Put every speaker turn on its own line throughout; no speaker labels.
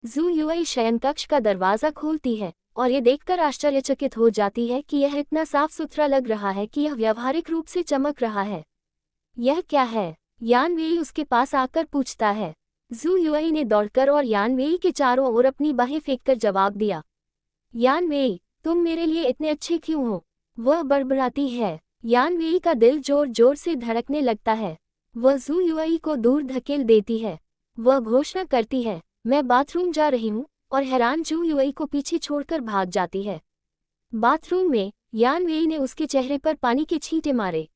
जू युई शयनकक्ष का दरवाजा खोलती है और ये देखकर आश्चर्यचकित हो जाती है कि यह इतना साफ सुथरा लग रहा है कि यह व्यावहारिक रूप से चमक रहा है। यह क्या है? यान वेई उसके पास आकर पूछता है। जू युई ने दौड़कर और यान वेई के चारों ओर अपनी बाहें फेंककर जवाब दिया। यान वेई, तुम मेरे लिए इतने अच्छे क्यों हो? वह बड़बड़ाती है। यान वेई का दिल जोर जोर से धड़कने लगता है। वह जू युई को दूर धकेल देती है। वह घोषणा करती है, मैं बाथरूम जा रही हूँ, और हैरान जू युई को पीछे छोड़कर भाग जाती है। बाथरूम में यान वेई ने उसके चेहरे पर पानी के छींटे मारे।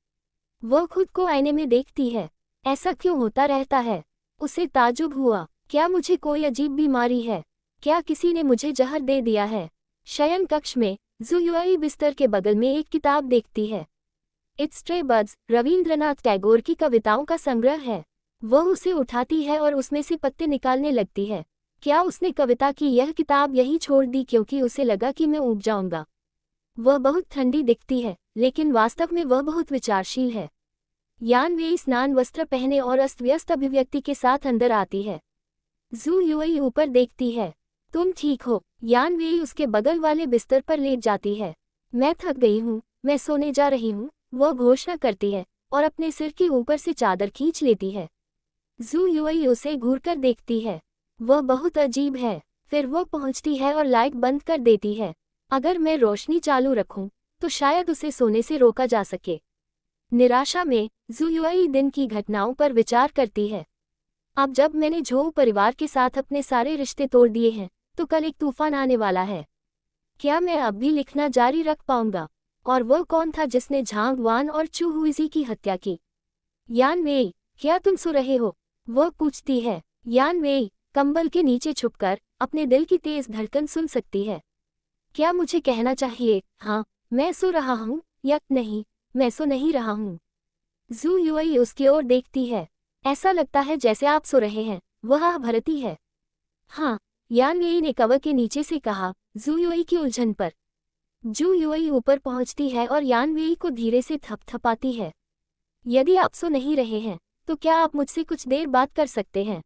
वह खुद को आईने में देखती है। ऐसा क्यों होता रहता है? उसे ताज्जुब हुआ। क्या मुझे कोई अजीब बीमारी है? क्या किसी ने मुझे जहर दे दिया है? शयन कक्ष में जू युई बिस्तर के बगल में एक किताब देखती है। It's stray birds Rabindranath Tagore की कविताओं का संग्रह है। वह उसे उठाती है और उसमें से पत्ते निकालने लगती है। क्या उसने कविता की यह किताब यहीं छोड़ दी क्योंकि उसे लगा कि मैं ऊब जाऊंगा? वह बहुत ठंडी दिखती है, लेकिन वास्तव में वह बहुत विचारशील है। यान वेई स्नान वस्त्र पहने और अस्त व्यस्त अभिव्यक्ति के साथ अंदर आती है। जू युई ऊपर देखती है। तुम ठीक हो? यान वेई उसके बगल वाले बिस्तर पर लेट जाती है। मैं थक गई हूँ, मैं सोने जा रही हूँ, वह घोषणा करती है और अपने सिर के ऊपर से चादर खींच लेती है। जू युई उसे घूरकर देखती है। वह बहुत अजीब है। फिर वह पहुंचती है और लाइट बंद कर देती है। अगर मैं रोशनी चालू रखूं, तो शायद उसे सोने से रोका जा सके। निराशा में जू युई दिन की घटनाओं पर विचार करती है। अब जब मैंने झोउ परिवार के साथ अपने सारे रिश्ते तोड़ दिए हैं, तो कल एक तूफान आने वाला है। क्या मैं अब भी लिखना जारी रख पाऊंगा? और वह कौन था जिसने झांग वान और चू हुईजी की हत्या की? यान वेई, क्या तुम सो रहे हो? वह पूछती है। यान वेई कंबल के नीचे छुपकर अपने दिल की तेज धड़कन सुन सकती है। क्या मुझे कहना चाहिए, हाँ मैं सो रहा हूँ, या नहीं मैं सो नहीं रहा हूँ? जू युई उसकी ओर देखती है। ऐसा लगता है जैसे आप सो रहे हैं। वह भरती है। हाँ, यान वेई ने कवर के नीचे से कहा, जू युई की उलझन पर। जू युई ऊपर पहुंचती है और यान वेई को धीरे से थपथपाती है। यदि आप सो नहीं रहे हैं, तो क्या आप मुझसे कुछ देर बात कर सकते हैं?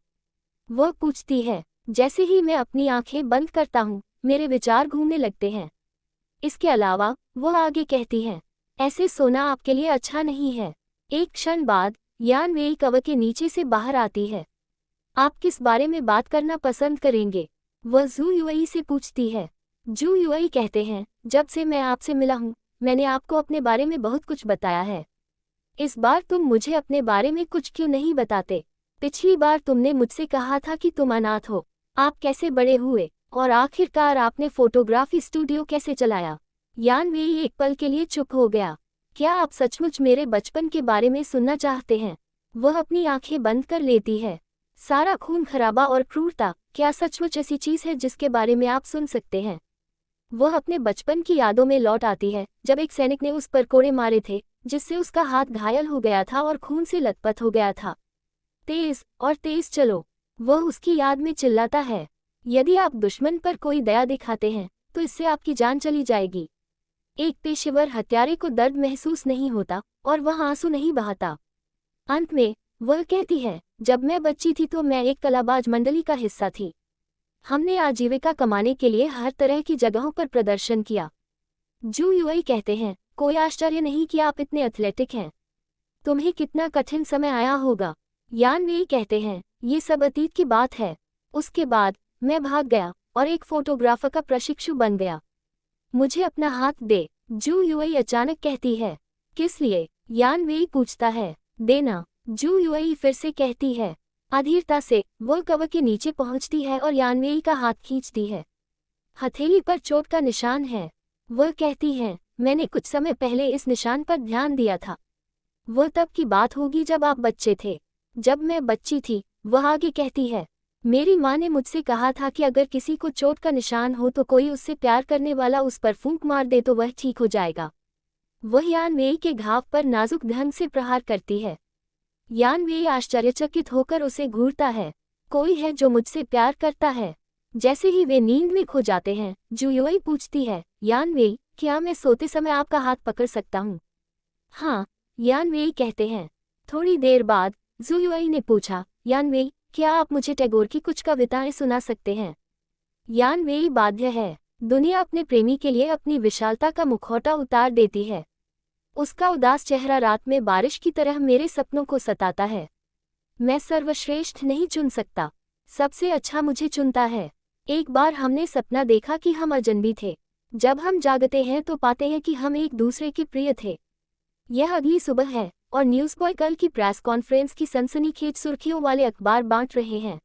वह पूछती है। जैसे ही मैं अपनी आंखें बंद करता हूँ, मेरे विचार घूमने लगते हैं। इसके अलावा वह आगे कहती है, ऐसे सोना आपके लिए अच्छा नहीं है। एक क्षण बाद यान वेई कवर के नीचे से बाहर आती है। आप किस बारे में बात करना पसंद करेंगे? वह जू युई से पूछती है। जू युई कहते हैं, जब से मैं आपसे मिला हूँ, मैंने आपको अपने बारे में बहुत कुछ बताया है। इस बार तुम मुझे अपने बारे में कुछ क्यों नहीं बताते? पिछली बार तुमने मुझसे कहा था कि तुम अनाथ हो। आप कैसे बड़े हुए, और आखिरकार आपने फोटोग्राफी स्टूडियो कैसे चलाया? यान वेई एक पल के लिए चुप हो गया। क्या आप सचमुच मेरे बचपन के बारे में सुनना चाहते हैं? वह अपनी आंखें बंद कर लेती है। सारा खून खराबा और क्रूरता, क्या सचमुच ऐसी चीज है जिसके बारे में आप सुन सकते हैं? वह अपने बचपन की यादों में लौट आती है, जब एक सैनिक ने उस पर कोड़े मारे थे, जिससे उसका हाथ घायल हो गया था और खून से लथपथ हो गया था। तेज और तेज चलो, वह उसकी याद में चिल्लाता है। यदि आप दुश्मन पर कोई दया दिखाते हैं, तो इससे आपकी जान चली जाएगी। एक पेशेवर हत्यारे को दर्द महसूस नहीं होता, और वह आंसू नहीं बहाता। अंत में वह कहती है, जब मैं बच्ची थी तो मैं एक कलाबाज मंडली का हिस्सा थी। हमने आजीविका कमाने के लिए हर तरह की जगहों पर प्रदर्शन किया। जू युई कहते हैं, कोई आश्चर्य नहीं कि आप इतने एथलेटिक हैं। तुम्हें कितना कठिन समय आया होगा। यान वेई कहते हैं, ये सब अतीत की बात है। उसके बाद मैं भाग गया और एक फोटोग्राफर का प्रशिक्षु बन गया। मुझे अपना हाथ दे, जू युई अचानक कहती है। किस लिए? यान वेई पूछता है। देना, जू युई फिर से कहती है। अधीरता से वह कवर के नीचे पहुंचती है और यान वेई का हाथ खींचती है। हथेली पर चोट का निशान है। वह कहती है, मैंने कुछ समय पहले इस निशान पर ध्यान दिया था। वह तब की बात होगी जब आप बच्चे थे। जब मैं बच्ची थी, वह आगे कहती है, मेरी माँ ने मुझसे कहा था कि अगर किसी को चोट का निशान हो तो कोई उससे प्यार करने वाला उस पर फूंक मार दे तो वह ठीक हो जाएगा। वह यान वेई के घाव पर नाजुक ढंग से प्रहार करती है। यान वेई आश्चर्यचकित होकर उसे घूरता है। कोई है जो मुझसे प्यार करता है? जैसे ही वे नींद में खो जाते हैं, जू युई पूछती है, यान वेई, क्या मैं सोते समय आपका हाथ पकड़ सकता हूँ? हाँ, यान वेई कहते हैं। थोड़ी देर बाद जू युई ने पूछा, यान वेई, क्या आप मुझे टैगोर की कुछ कविताएं सुना सकते हैं? यान वेई बाध्य है। दुनिया अपने प्रेमी के लिए अपनी विशालता का मुखौटा उतार देती है। उसका उदास चेहरा रात में बारिश की तरह मेरे सपनों को सताता है। मैं सर्वश्रेष्ठ नहीं चुन सकता, सबसे अच्छा मुझे चुनता है। एक बार हमने सपना देखा कि हम अजनबी थे। जब हम जागते हैं तो पाते हैं कि हम एक दूसरे के प्रिय थे। यह अगली सुबह है और न्यूज़बॉय कल की प्रेस कॉन्फ्रेंस की सनसनीखेज सुर्खियों वाले अखबार बांट रहे हैं।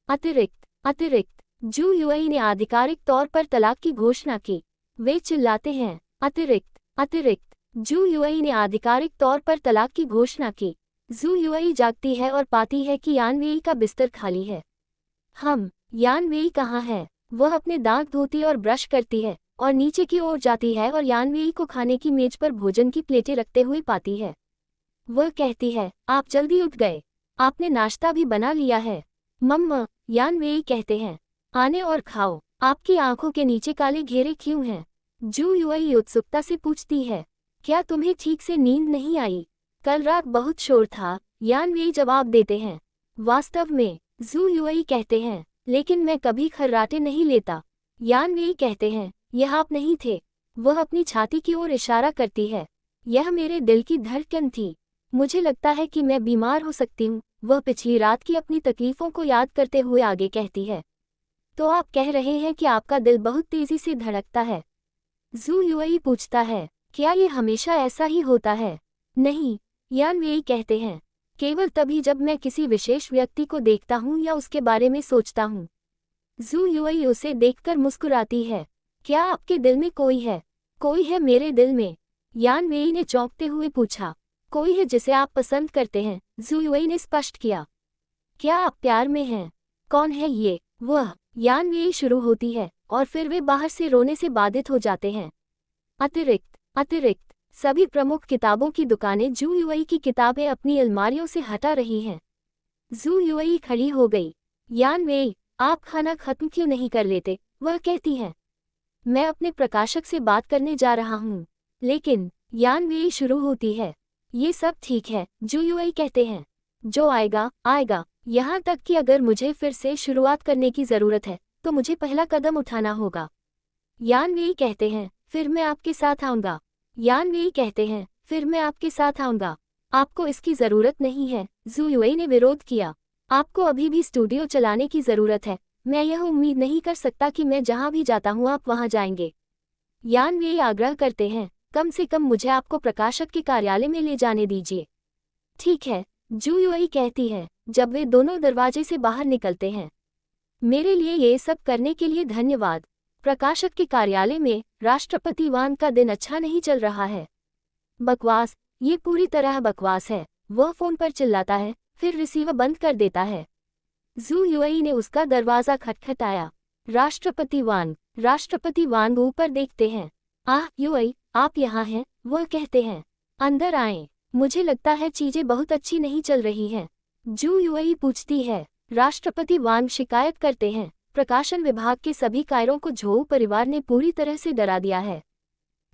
अतिरिक्त जू यूएई ने आधिकारिक तौर पर तलाक की घोषणा की। वे चिल्लाते हैं, अतिरिक्त जू यूएई ने आधिकारिक तौर पर तलाक की घोषणा की। जू यूएई जागती है और पाती है कि यान वेई का बिस्तर खाली है। यान वेई कहाँ है? वह अपने दांत धोती और ब्रश करती है और नीचे की ओर जाती है और यान वेई को खाने की मेज पर भोजन की प्लेटें रखते हुए पाती है। वह कहती है, आप जल्दी उठ गए, आपने नाश्ता भी बना लिया है। मम्मा, यान वेई कहते हैं, आने और खाओ। आपकी आंखों के नीचे काले घेरे क्यों हैं? जू यूएई उत्सुकता से पूछती है, क्या तुम्हें ठीक से नींद नहीं आई? कल रात बहुत शोर था, यान वेई जवाब देते हैं। वास्तव में, जू यूएई कहते हैं, लेकिन मैं कभी खर्राटे नहीं लेता। यान वेई कहते हैं, यह आप नहीं थे। वह अपनी छाती की ओर इशारा करती है। यह मेरे दिल की धड़कन थी। मुझे लगता है कि मैं बीमार हो सकती हूँ, वह पिछली रात की अपनी तकलीफों को याद करते हुए आगे कहती है। तो आप कह रहे हैं कि आपका दिल बहुत तेजी से धड़कता है? जू यूएई पूछता है, क्या ये हमेशा ऐसा ही होता है? नहीं, यान वेई कहते हैं, केवल तभी जब मैं किसी विशेष व्यक्ति को देखता हूँ या उसके बारे में सोचता हूँ। जू यूएई उसे देखकर मुस्कुराती है। क्या आपके दिल में कोई है? कोई है मेरे दिल में? यान वेई ने चौंकते हुए पूछा। कोई है जिसे आप पसंद करते हैं? जू यूएई ने स्पष्ट किया। क्या आप प्यार में हैं? कौन है ये वह? यान वेई शुरू होती है और फिर वे बाहर से रोने से बाधित हो जाते हैं। अतिरिक्त सभी प्रमुख किताबों की दुकानें जू यूएई की किताबें अपनी अलमारियों से हटा रही हैं। जू यूएई खड़ी हो गई। यान वेई, आप खाना खत्म क्यों नहीं कर लेते? वह कहती हैं। मैं अपने प्रकाशक से बात करने जा रहा हूँ। लेकिन, यान वेई शुरू होती है। ये सब ठीक है, जू यूएई कहते हैं। जो आएगा आएगा, यहाँ तक कि अगर मुझे फिर से शुरुआत करने की ज़रूरत है तो मुझे पहला कदम उठाना होगा। यान वेई कहते हैं, फिर मैं आपके साथ आऊँगा। यान वेई कहते हैं, फिर मैं आपके साथ आऊँगा। आपको इसकी ज़रूरत नहीं है, जू यूएई ने विरोध किया। आपको अभी भी स्टूडियो चलाने की ज़रूरत है। मैं यह उम्मीद नहीं कर सकता कि मैं जहाँ भी जाता हूँ आप वहाँ जाएंगे। यान वेई आग्रह करते हैं, कम से कम मुझे आपको प्रकाशक के कार्यालय में ले जाने दीजिए। ठीक है, जू यूएई कहती है, जब वे दोनों दरवाजे से बाहर निकलते हैं। मेरे लिए ये सब करने के लिए धन्यवाद। प्रकाशक के कार्यालय में राष्ट्रपति वान का दिन अच्छा नहीं चल रहा है। बकवास, ये पूरी तरह बकवास है। वह फोन पर चिल्लाता है, फिर रिसीवर बंद कर देता है। जू यूएई ने उसका दरवाज़ा खटखटाया। राष्ट्रपति वान ऊपर देखते हैं। आह यूएई, आप यहाँ हैं, वह कहते हैं। अंदर आएं, मुझे लगता है चीजें बहुत अच्छी नहीं चल रही हैं। जू यूएई पूछती है। राष्ट्रपति वान शिकायत करते हैं, प्रकाशन विभाग के सभी कायरों को झोउ परिवार ने पूरी तरह से डरा दिया है।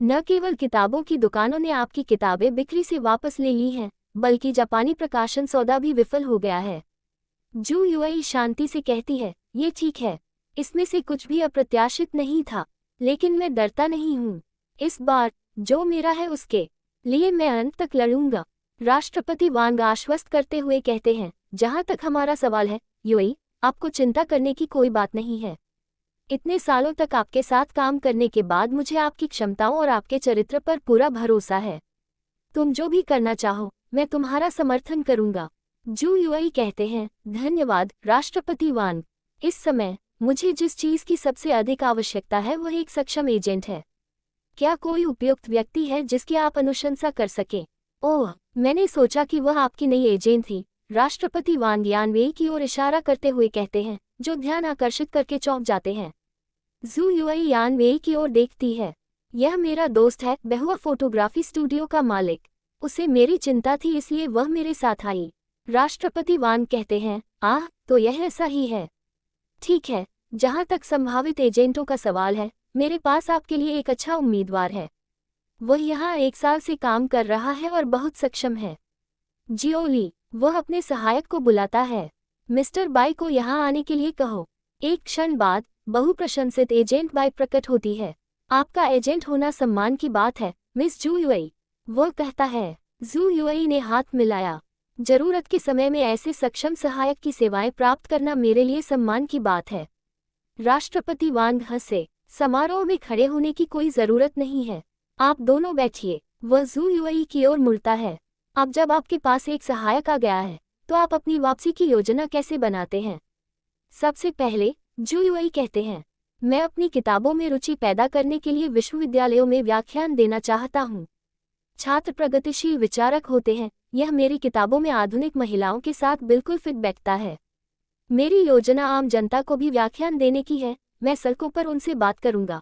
न केवल किताबों की दुकानों ने आपकी किताबें बिक्री से वापस ले ली हैं, बल्कि जापानी प्रकाशन सौदा भी विफल हो गया है। जू यूएई शांति से कहती है, ये ठीक है, इसमें से कुछ भी अप्रत्याशित नहीं था, लेकिन मैं डरता नहीं हूँ। इस बार, जो मेरा है उसके लिए मैं अंत तक लड़ूंगा। राष्ट्रपति वांग आश्वस्त करते हुए कहते हैं, जहाँ तक हमारा सवाल है, यूएई, आपको चिंता करने की कोई बात नहीं है। इतने सालों तक आपके साथ काम करने के बाद मुझे आपकी क्षमताओं और आपके चरित्र पर पूरा भरोसा है। तुम जो भी करना चाहो, मैं तुम्हारा समर्थन करूंगा। जू यूएई कहते हैं, धन्यवाद राष्ट्रपति वान। इस समय मुझे जिस चीज की सबसे अधिक आवश्यकता है वह एक सक्षम एजेंट है। क्या कोई उपयुक्त व्यक्ति है जिसकी आप अनुशंसा कर सकें? ओह, मैंने सोचा कि वह आपकी नई एजेंट थी। राष्ट्रपति वान यान वेई की ओर इशारा करते हुए कहते हैं, जो ध्यान आकर्षित करके चौंक जाते हैं। जू यूएई यान वेई की ओर देखती है। यह मेरा दोस्त है, बहुआ फोटोग्राफी स्टूडियो का मालिक। उसे मेरी चिंता थी इसलिए वह मेरे साथ आई। राष्ट्रपति वान कहते हैं, आह, तो यह ऐसा ही है। ठीक है, जहाँ तक संभावित एजेंटों का सवाल है, मेरे पास आपके लिए एक अच्छा उम्मीदवार है। वह यहाँ 1 साल से काम कर रहा है और बहुत सक्षम है। जियोली, वह अपने सहायक को बुलाता है। मिस्टर बाई को यहाँ आने के लिए कहो। एक क्षण बाद, बहुप्रशंसित एजेंट बाई प्रकट होती है। आपका एजेंट होना सम्मान की बात है, मिस जू युई। वो कहता है। जू युई ने हाथ मिलाया। जरूरत के समय में ऐसे सक्षम सहायक की सेवाएं प्राप्त करना मेरे लिए सम्मान की बात है। राष्ट्रपति वांग हंसे। समारोह में खड़े होने की कोई जरूरत नहीं है, आप दोनों बैठिए। वह जू युई की ओर मुड़ता है। अब जब आपके पास एक सहायक आ गया है, तो आप अपनी वापसी की योजना कैसे बनाते हैं? सबसे पहले, जू युई कहते हैं, मैं अपनी किताबों में रुचि पैदा करने के लिए विश्वविद्यालयों में व्याख्यान देना चाहता हूँ। छात्र प्रगतिशील विचारक होते हैं, यह मेरी किताबों में आधुनिक महिलाओं के साथ बिल्कुल फिट बैठता है। मेरी योजना आम जनता को भी व्याख्यान देने की है, मैं सड़कों पर उनसे बात करूंगा।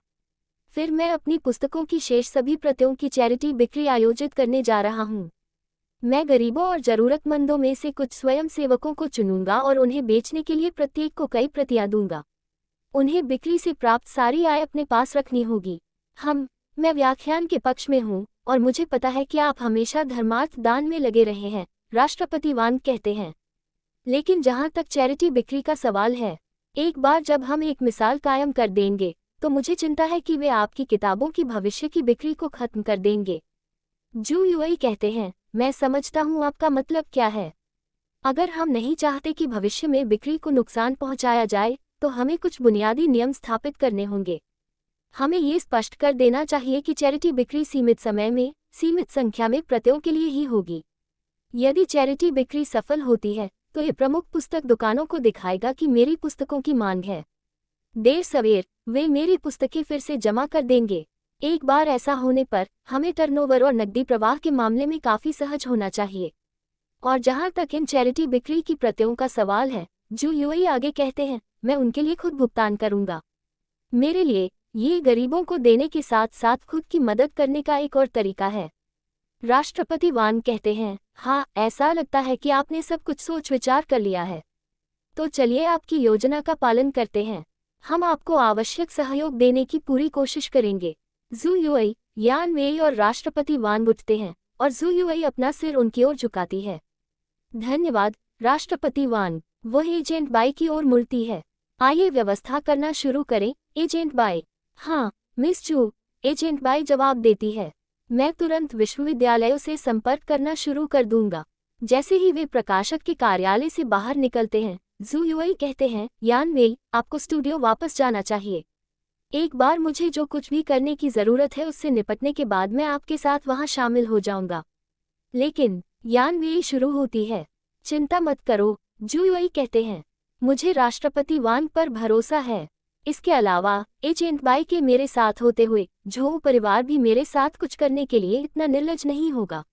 फिर मैं अपनी पुस्तकों की शेष सभी प्रतियों की चैरिटी बिक्री आयोजित करने जा रहा हूँ। मैं गरीबों और जरूरतमंदों में से कुछ स्वयंसेवकों को चुनूंगा और उन्हें बेचने के लिए प्रत्येक को कई प्रतियां दूंगा। उन्हें बिक्री से प्राप्त सारी आय अपने पास रखनी होगी। मैं व्याख्यान के पक्ष में हूँ और मुझे पता है कि आप हमेशा धर्मार्थ दान में लगे रहे हैं, राष्ट्रपति वांग कहते हैं। लेकिन जहाँ तक चैरिटी बिक्री का सवाल है, एक बार जब हम एक मिसाल कायम कर देंगे, तो मुझे चिंता है कि वे आपकी किताबों की भविष्य की बिक्री को खत्म कर देंगे। जू युई कहते हैं, मैं समझता हूँ आपका मतलब क्या है। अगर हम नहीं चाहते कि भविष्य में बिक्री को नुकसान पहुँचाया जाए, तो हमें कुछ बुनियादी नियम स्थापित करने होंगे। हमें ये स्पष्ट कर देना चाहिए कि चैरिटी बिक्री सीमित समय में, सीमित संख्या में प्रतियों के लिए ही होगी। यदि चैरिटी बिक्री सफल होती है, तो ये प्रमुख पुस्तक दुकानों को दिखाएगा कि मेरी पुस्तकों की मांग है। देर सवेर वे मेरी पुस्तकें फिर से जमा कर देंगे। एक बार ऐसा होने पर हमें टर्नओवर और नकदी प्रवाह के मामले में काफी सहज होना चाहिए। और जहां तक इन चैरिटी बिक्री की प्रतियों का सवाल है, जू युई आगे कहते हैं, मैं उनके लिए खुद भुगतान करूंगा। मेरे लिए ये गरीबों को देने के साथ साथ खुद की मदद करने का एक और तरीका है। राष्ट्रपति वांग कहते हैं, हाँ, ऐसा लगता है कि आपने सब कुछ सोच विचार कर लिया है। तो चलिए आपकी योजना का पालन करते हैं। हम आपको आवश्यक सहयोग देने की पूरी कोशिश करेंगे। जू युई, यान वेई और राष्ट्रपति वांग उठते हैं और जू युई अपना सिर उनकी ओर झुकाती है। धन्यवाद, राष्ट्रपति वांग। वह एजेंट बाई की ओर मुड़ती है। आइए व्यवस्था करना शुरू करें, एजेंट बाई। हाँ, मिस जू, एजेंट बाई जवाब देती है। मैं तुरंत विश्वविद्यालयों से संपर्क करना शुरू कर दूंगा। जैसे ही वे प्रकाशक के कार्यालय से बाहर निकलते हैं, जू युई कहते हैं, यान वेई, आपको स्टूडियो वापस जाना चाहिए। एक बार मुझे जो कुछ भी करने की जरूरत है उससे निपटने के बाद मैं आपके साथ वहां शामिल हो जाऊंगा। लेकिन यान वेई शुरू होती है। चिंता मत करो, जू युई कहते हैं, मुझे राष्ट्रपति वांग पर भरोसा है। इसके अलावा एजेंट बाई के मेरे साथ होते हुए झोउ परिवार भी मेरे साथ कुछ करने के लिए इतना निर्लज नहीं होगा।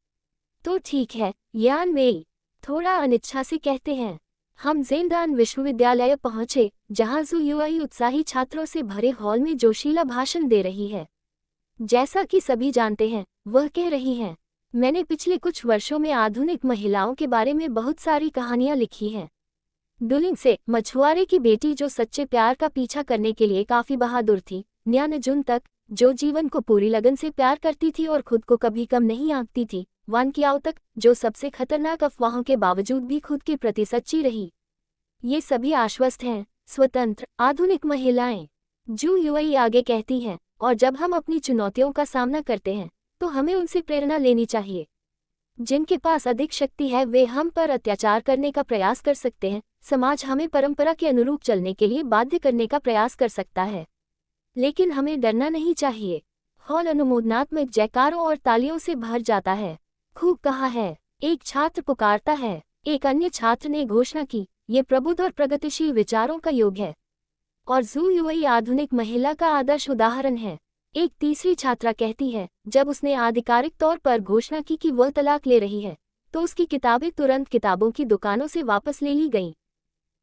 तो ठीक है, यान वेई थोड़ा अनिच्छा से कहते हैं। हम ज़ेनदान विश्वविद्यालय पहुंचे, जहां जू युई उत्साही छात्रों से भरे हॉल में जोशीला भाषण दे रही है। जैसा कि सभी जानते हैं, वह कह रही हैं, मैंने पिछले कुछ वर्षों में आधुनिक महिलाओं के बारे में बहुत सारी कहानियां लिखी हैं। डुलिंग से मछुआरे की बेटी जो सच्चे प्यार का पीछा करने के लिए काफी बहादुर थी, न्यानजुन तक, जो जीवन को पूरी लगन से प्यार करती थी और खुद को कभी कम नहीं आंकती थी, वान कियाओ तक, जो सबसे खतरनाक अफवाहों के बावजूद भी खुद के प्रति सच्ची रही। ये सभी आश्वस्त हैं, स्वतंत्र, आधुनिक महिलाएं। जू युई आगे कहती हैं, और जब हम अपनी चुनौतियों का सामना करते हैं, तो हमें उनसे प्रेरणा लेनी चाहिए। जिनके पास अधिक शक्ति है वे हम पर अत्याचार करने का प्रयास कर सकते हैं। समाज हमें परंपरा के अनुरूप चलने के लिए बाध्य करने का प्रयास कर सकता है, लेकिन हमें डरना नहीं चाहिए। हॉल अनुमोदनात्मक जयकारों और तालियों से भर जाता है। खूब कहा है, एक छात्र पुकारता है। एक अन्य छात्र ने घोषणा की, ये प्रबुद्ध और प्रगतिशील विचारों का योग है और जू युई आधुनिक महिला का आदर्श उदाहरण है। एक तीसरी छात्रा कहती है, जब उसने आधिकारिक तौर पर घोषणा की कि वह तलाक ले रही है, तो उसकी किताबें तुरंत किताबों की दुकानों से वापस ले ली गईं।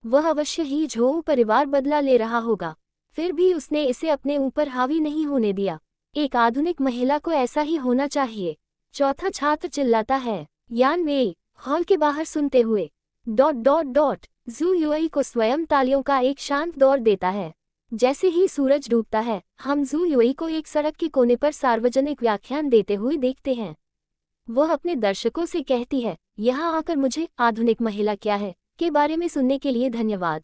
वह अवश्य ही झोउ परिवार बदला ले रहा होगा, फिर भी उसने इसे अपने ऊपर हावी नहीं होने दिया। एक आधुनिक महिला को ऐसा ही होना चाहिए। चौथा छात्र चिल्लाता है, यान वेई, हॉल के बाहर सुनते हुए। ... जू युई को स्वयं तालियों का एक शांत दौर देता है। जैसे ही सूरज डूबता है, हम जू युई को एक सड़क के कोने पर सार्वजनिक व्याख्यान देते हुए देखते हैं। वह अपने दर्शकों से कहती है, यहाँ आकर मुझे आधुनिक महिला क्या है के बारे में सुनने के लिए धन्यवाद।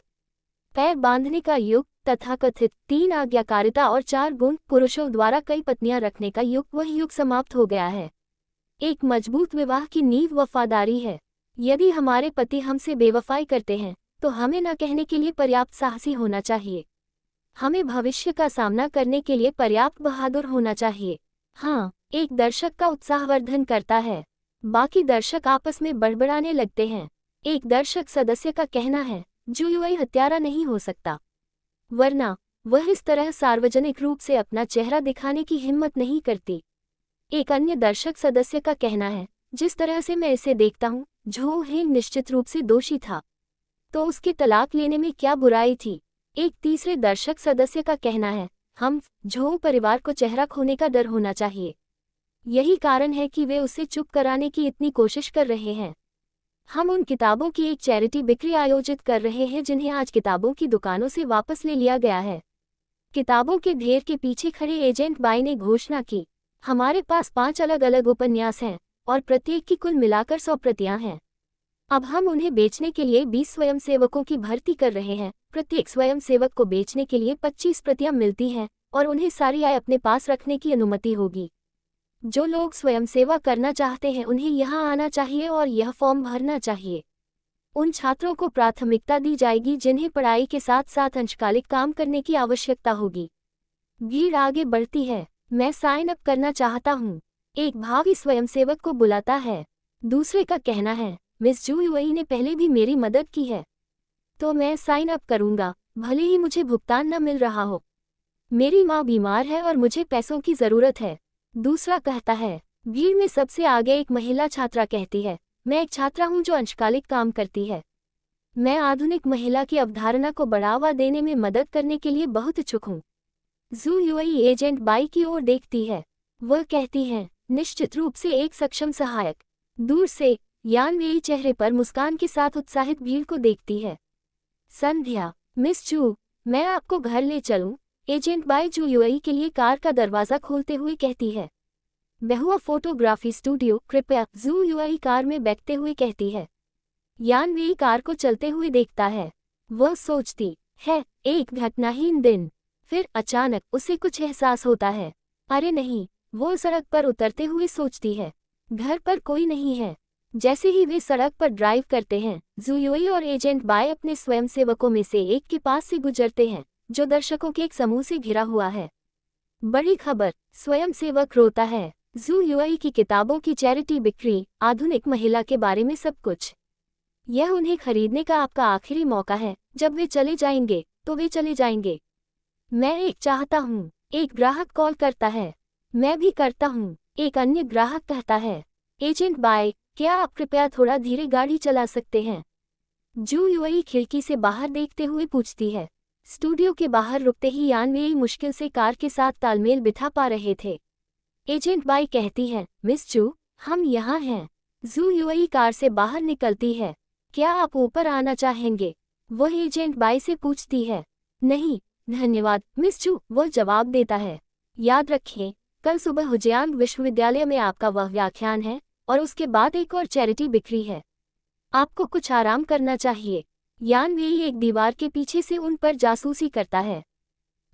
पैर बांधने का युग, तथाकथित 3 आज्ञाकारिता और 4 गुण पुरुषों द्वारा कई पत्नियां रखने का युग वह युग समाप्त हो गया है। एक मजबूत विवाह की नींव वफादारी है। यदि हमारे पति हमसे बेवफाई करते हैं तो हमें न कहने के लिए पर्याप्त साहसी होना चाहिए। हमें भविष्य का सामना करने के लिए पर्याप्त बहादुर होना चाहिए। हाँ, एक दर्शक का उत्साहवर्धन करता है, बाकी दर्शक आपस में बड़बड़ाने लगते हैं। एक दर्शक सदस्य का कहना है, जुयुई हत्यारा नहीं हो सकता, वरना वह इस तरह सार्वजनिक रूप से अपना चेहरा दिखाने की हिम्मत नहीं करती। एक अन्य दर्शक सदस्य का कहना है, जिस तरह से मैं इसे देखता हूँ, झो हेंग निश्चित रूप से दोषी था, तो उसके तलाक लेने में क्या बुराई थी। एक तीसरे दर्शक सदस्य का कहना है, हम झो परिवार को चेहरा खोने का डर होना चाहिए, यही कारण है कि वे उसे चुप कराने की इतनी कोशिश कर रहे हैं। हम उन किताबों की एक चैरिटी बिक्री आयोजित कर रहे हैं जिन्हें आज किताबों की दुकानों से वापस ले लिया गया है। किताबों के ढेर के पीछे खड़े एजेंट बाई ने घोषणा की, हमारे पास 5 अलग अलग उपन्यास हैं और प्रत्येक की कुल मिलाकर 100 प्रतियां हैं। अब हम उन्हें बेचने के लिए 20 स्वयंसेवकों की भर्ती कर रहे हैं। प्रत्येक स्वयंसेवक को बेचने के लिए 25 प्रतियां मिलती हैं और उन्हें सारी आय अपने पास रखने की अनुमति होगी। जो लोग स्वयंसेवा करना चाहते हैं उन्हें यहाँ आना चाहिए और यह फॉर्म भरना चाहिए। उन छात्रों को प्राथमिकता दी जाएगी जिन्हें पढ़ाई के साथ साथ अंशकालिक काम करने की आवश्यकता होगी। भीड़ आगे बढ़ती है, मैं साइन अप करना चाहता हूँ, एक भावी स्वयंसेवक को बुलाता है। दूसरे का कहना है, मिस जुयुई ने पहले भी मेरी मदद की है, तो मैं साइन अप करूंगा, भले ही मुझे भुगतान न मिल रहा हो। मेरी माँ बीमार है और मुझे पैसों की ज़रूरत है। दूसरा कहता है। भीड़ में सबसे आगे एक महिला छात्रा कहती है, मैं एक छात्रा हूँ जो अंशकालिक काम करती है। मैं आधुनिक महिला की अवधारणा को बढ़ावा देने में मदद करने के लिए बहुत इच्छुक हूँ। जुयुई एजेंट बाई की ओर देखती है। वह कहती है, निश्चित रूप से एक सक्षम सहायक। दूर से यान वेई चेहरे पर मुस्कान के साथ उत्साहित भीड़ को देखती है। संध्या, मिस जू, मैं आपको घर ले चलूं? एजेंट बाई जुयुई के लिए कार का दरवाजा खोलते हुए कहती है। बहुआ फोटोग्राफी स्टूडियो, कृपया, जुयुई कार में बैठते हुए कहती है। यान वेई कार को चलते हुए देखता है। वह सोचती है, एक घटनाहीन दिन। फिर अचानक उसे कुछ एहसास होता है। अरे नहीं, वो सड़क पर उतरते हुए सोचती है, घर पर कोई नहीं है। जैसे ही वे सड़क पर ड्राइव करते हैं, जुयुई और एजेंट बाय अपने स्वयंसेवकों में से एक के पास से गुजरते हैं, जो दर्शकों के एक समूह से घिरा हुआ है। बड़ी खबर, स्वयंसेवक रोता है। जुयुई की किताबों की चैरिटी बिक्री, आधुनिक महिला के बारे में सब कुछ। यह उन्हें खरीदने का आपका आखिरी मौका है। जब वे चले जाएंगे तो वे चले जाएंगे। मैं एक चाहता हूँ, एक ग्राहक कॉल करता है। मैं भी करता हूँ, एक अन्य ग्राहक कहता है। एजेंट बाय, क्या आप कृपया थोड़ा धीरे गाड़ी चला सकते हैं? जुयुई खिड़की से बाहर देखते हुए पूछती है। स्टूडियो के बाहर रुकते ही यान वेई मुश्किल से कार के साथ तालमेल बिठा पा रहे थे। एजेंट बाई कहती है, मिस जू, हम यहाँ हैं। जुयुई कार से बाहर निकलती है। क्या आप ऊपर आना चाहेंगे? वह एजेंट बाई से पूछती है। नहीं, धन्यवाद, मिस जू, वह जवाब देता है। याद रखें, कल सुबह हुजियांग विश्वविद्यालय में आपका वह व्याख्यान है और उसके बाद एक और चैरिटी बिक्री है। आपको कुछ आराम करना चाहिए। यान वेई एक दीवार के पीछे से उन पर जासूसी करता है।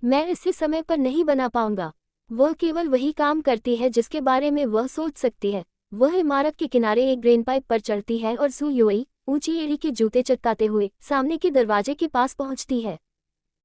मैं इसे समय पर नहीं बना पाऊंगा। वह केवल वही काम करती है जिसके बारे में वह सोच सकती है। वह इमारत के किनारे एक ड्रेन पाइप पर चढ़ती है और जुयुई ऊंची एड़ी के जूते चटकाते हुए सामने के दरवाजे के पास पहुंचती है।